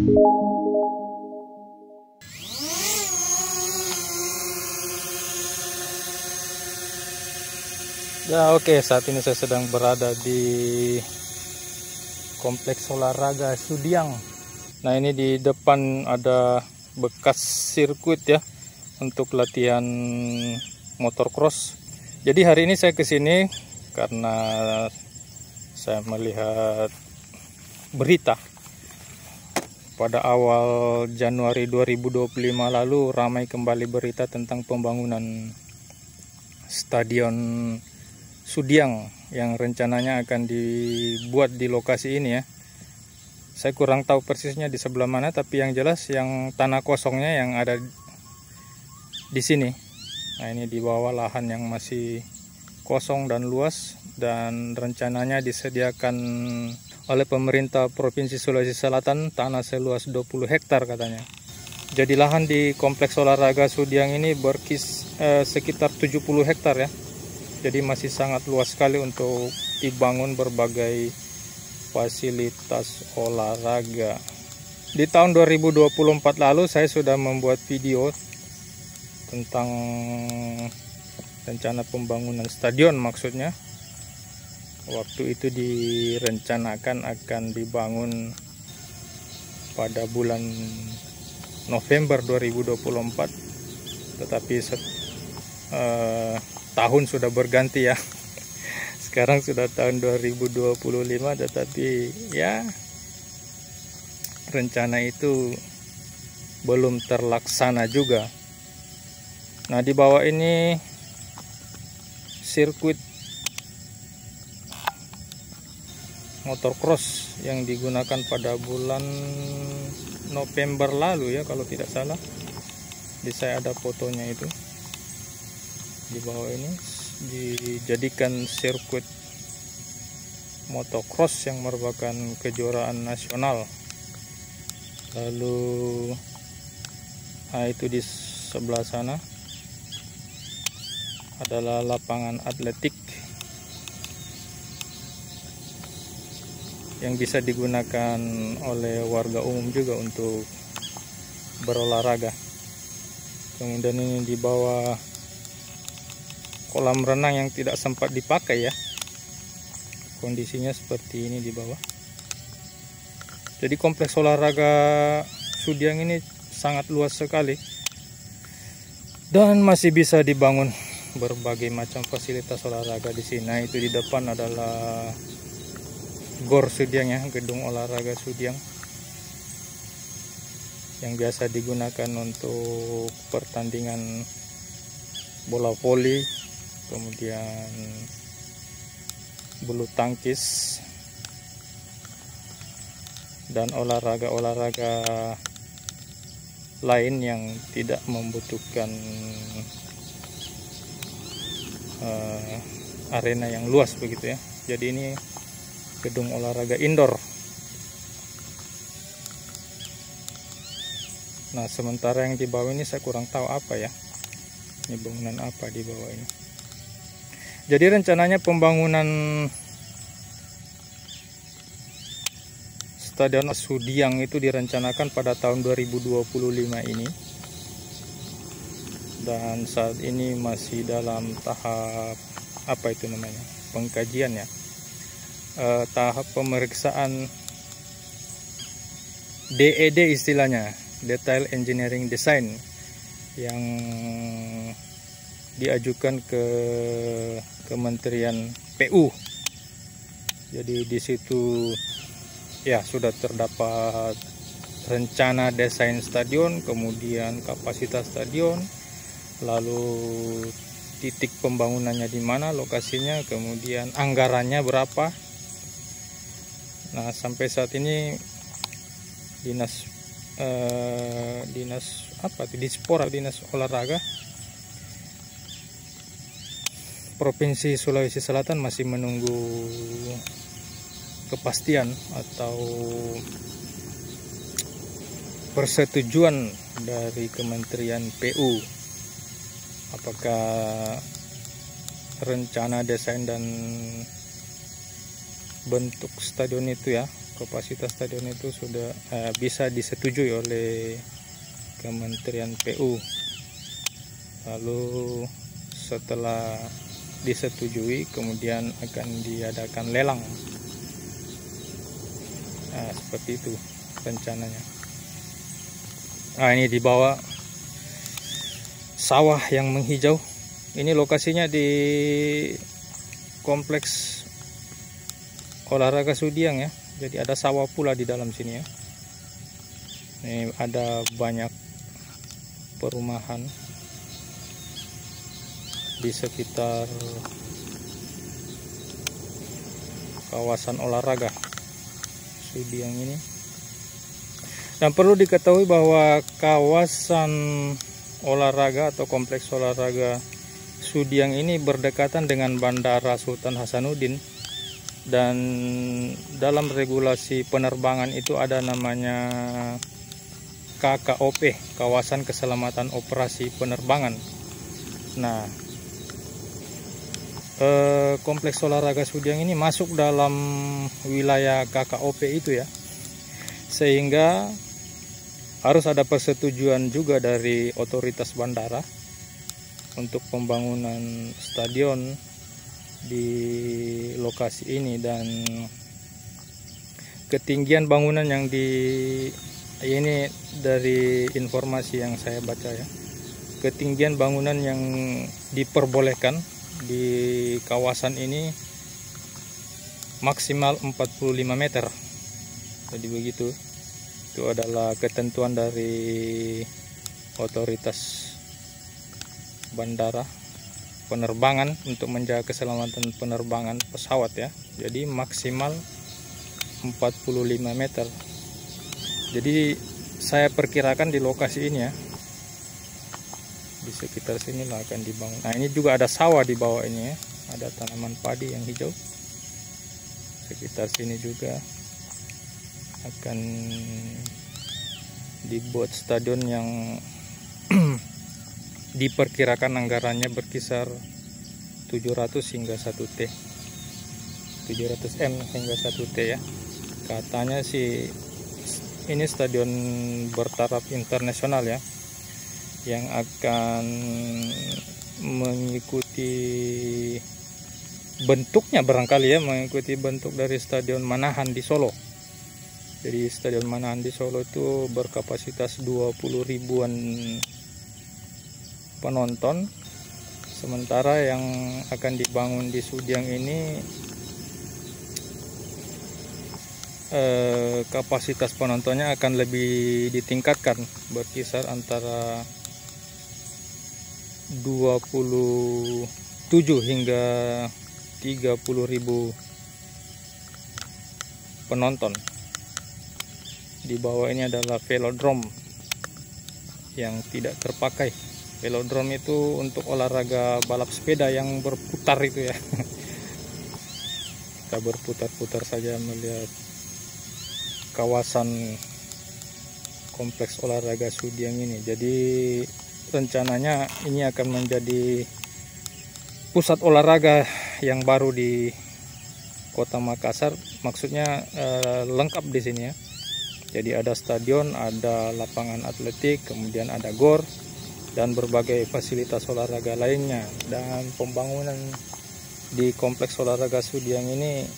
Ya oke, saat ini saya sedang berada di kompleks olahraga Sudiang. Nah ini di depan ada bekas sirkuit ya untuk latihan motocross. Jadi hari ini saya kesini karena saya melihat berita pada awal Januari 2025 lalu ramai kembali berita tentang pembangunan Stadion Sudiang yang rencananya akan dibuat di lokasi ini ya. Saya kurang tahu persisnya di sebelah mana, tapi yang jelas yang tanah kosongnya yang ada di sini. Nah ini di bawah lahan yang masih kosong dan luas, dan rencananya disediakan oleh pemerintah Provinsi Sulawesi Selatan tanah seluas 20 hektar katanya. Jadi lahan di kompleks olahraga Sudiang ini sekitar 70 hektar ya. Jadi masih sangat luas sekali untuk dibangun berbagai fasilitas olahraga. Di tahun 2024 lalu saya sudah membuat video tentang rencana pembangunan stadion maksudnya. Waktu itu direncanakan akan dibangun pada bulan November 2024. Tetapi tahun sudah berganti ya. Sekarang sudah tahun 2025, tetapi ya rencana itu belum terlaksana juga. Nah di bawah ini sirkuit motocross yang digunakan pada bulan November lalu ya kalau tidak salah. Di saya ada fotonya itu. Di bawah ini dijadikan sirkuit motocross yang merupakan kejuaraan nasional. Lalu itu di sebelah sana adalah lapangan atletik yang bisa digunakan oleh warga umum juga untuk berolahraga. Kemudian ini di bawah kolam renang yang tidak sempat dipakai ya, kondisinya seperti ini di bawah. Jadi kompleks olahraga Sudiang ini sangat luas sekali dan masih bisa dibangun berbagai macam fasilitas olahraga di sini. Nah itu di depan adalah GOR Sudiang ya, gedung olahraga Sudiang yang biasa digunakan untuk pertandingan bola voli, kemudian bulu tangkis, dan olahraga-olahraga lain yang tidak membutuhkan arena yang luas begitu ya. Jadi ini gedung olahraga indoor. Nah sementara yang di bawah ini saya kurang tahu apa ya, ini bangunan apa di bawah ini. Jadi rencananya pembangunan Stadion Sudiang itu direncanakan pada tahun 2025 ini, dan saat ini masih dalam tahap apa itu namanya, pengkajian ya, tahap pemeriksaan DED istilahnya, Detail Engineering Design, yang diajukan ke Kementerian PU. Jadi di situ ya sudah terdapat rencana desain stadion, kemudian kapasitas stadion, lalu titik pembangunannya di mana lokasinya, kemudian anggarannya berapa. Nah sampai saat ini dinas olahraga Provinsi Sulawesi Selatan masih menunggu kepastian atau persetujuan dari Kementerian PU apakah rencana desain dan bentuk stadion itu ya, kapasitas stadion itu sudah bisa disetujui oleh Kementerian PU. Lalu setelah disetujui kemudian akan diadakan lelang. Nah, seperti itu rencananya. Nah, ini di bawah sawah yang menghijau. Ini lokasinya di kompleks olahraga Sudiang ya. Jadi ada sawah pula di dalam sini ya. Ini ada banyak perumahan di sekitar kawasan olahraga Sudiang ini. Dan perlu diketahui bahwa kawasan olahraga atau kompleks olahraga Sudiang ini berdekatan dengan Bandara Sultan Hasanuddin, dan dalam regulasi penerbangan itu ada namanya KKOP, Kawasan Keselamatan Operasi Penerbangan. Nah, kompleks olahraga Sudiang ini masuk dalam wilayah KKOP itu ya, sehingga harus ada persetujuan juga dari otoritas bandara untuk pembangunan stadion di lokasi ini. Dan ketinggian bangunan yang ini dari informasi yang saya baca ya, ketinggian bangunan yang diperbolehkan di kawasan ini maksimal 45 meter. Jadi begitu. Itu adalah ketentuan dari otoritas bandara penerbangan untuk menjaga keselamatan penerbangan pesawat ya. Jadi maksimal 45 meter. Jadi saya perkirakan di lokasi ini ya, di sekitar sini lah akan dibangun. Nah, ini juga ada sawah di bawah ini ya, ada tanaman padi yang hijau. Sekitar sini juga akan dibuat stadion yang diperkirakan anggarannya berkisar 700 hingga 1 T, 700 M hingga 1 T ya. Katanya sih ini stadion bertaraf internasional ya, yang akan mengikuti bentuknya barangkali ya, mengikuti bentuk dari Stadion Manahan di Solo. Jadi Stadion Manahan di Solo itu berkapasitas 20 ribuan penonton, sementara yang akan dibangun di Sudiang ini kapasitas penontonnya akan lebih ditingkatkan, berkisar antara 27 hingga 30 ribu penonton. Di bawah ini adalah velodrome yang tidak terpakai. Velodrome itu untuk olahraga balap sepeda yang berputar itu ya. Kita berputar-putar saja melihat kawasan kompleks olahraga Sudiang ini. Jadi rencananya ini akan menjadi pusat olahraga yang baru di Kota Makassar. Maksudnya lengkap di sini ya. Jadi ada stadion, ada lapangan atletik, kemudian ada gor dan berbagai fasilitas olahraga lainnya. Dan pembangunan di kompleks olahraga Sudiang ini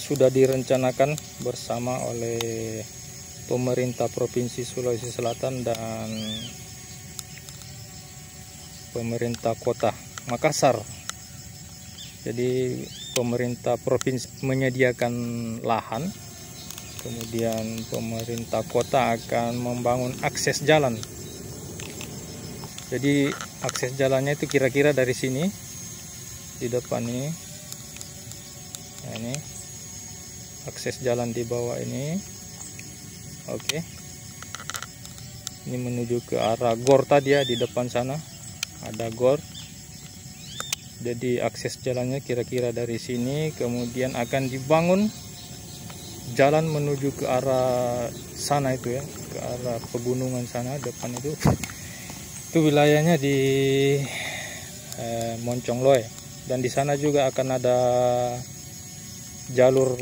sudah direncanakan bersama oleh pemerintah Provinsi Sulawesi Selatan dan pemerintah Kota Makassar. Jadi pemerintah provinsi menyediakan lahan, kemudian pemerintah kota akan membangun akses jalan. Jadi akses jalannya itu kira-kira dari sini di depan ini. Nah, ini akses jalan di bawah ini. Oke. Ini menuju ke arah gor tadi ya, di depan sana ada gor. Jadi akses jalannya kira-kira dari sini, kemudian akan dibangun jalan menuju ke arah sana itu ya, ke arah pegunungan sana depan itu. Itu wilayahnya di Moncong Loe, dan di sana juga akan ada jalur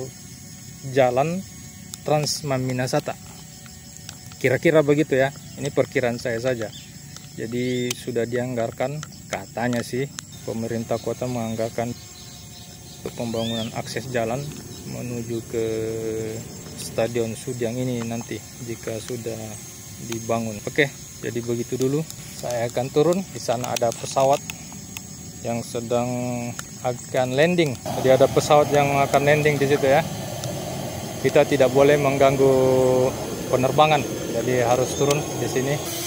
jalan Trans Maminasata. Kira-kira begitu ya. Ini perkiraan saya saja. Jadi sudah dianggarkan, katanya sih pemerintah kota menganggarkan untuk pembangunan akses jalan menuju ke Stadion Sudiang ini nanti jika sudah dibangun. Oke, jadi begitu dulu. Saya akan turun. Di sana ada pesawat yang sedang akan landing. Jadi ada pesawat yang akan landing di situ ya. Kita tidak boleh mengganggu penerbangan, jadi harus turun di sini.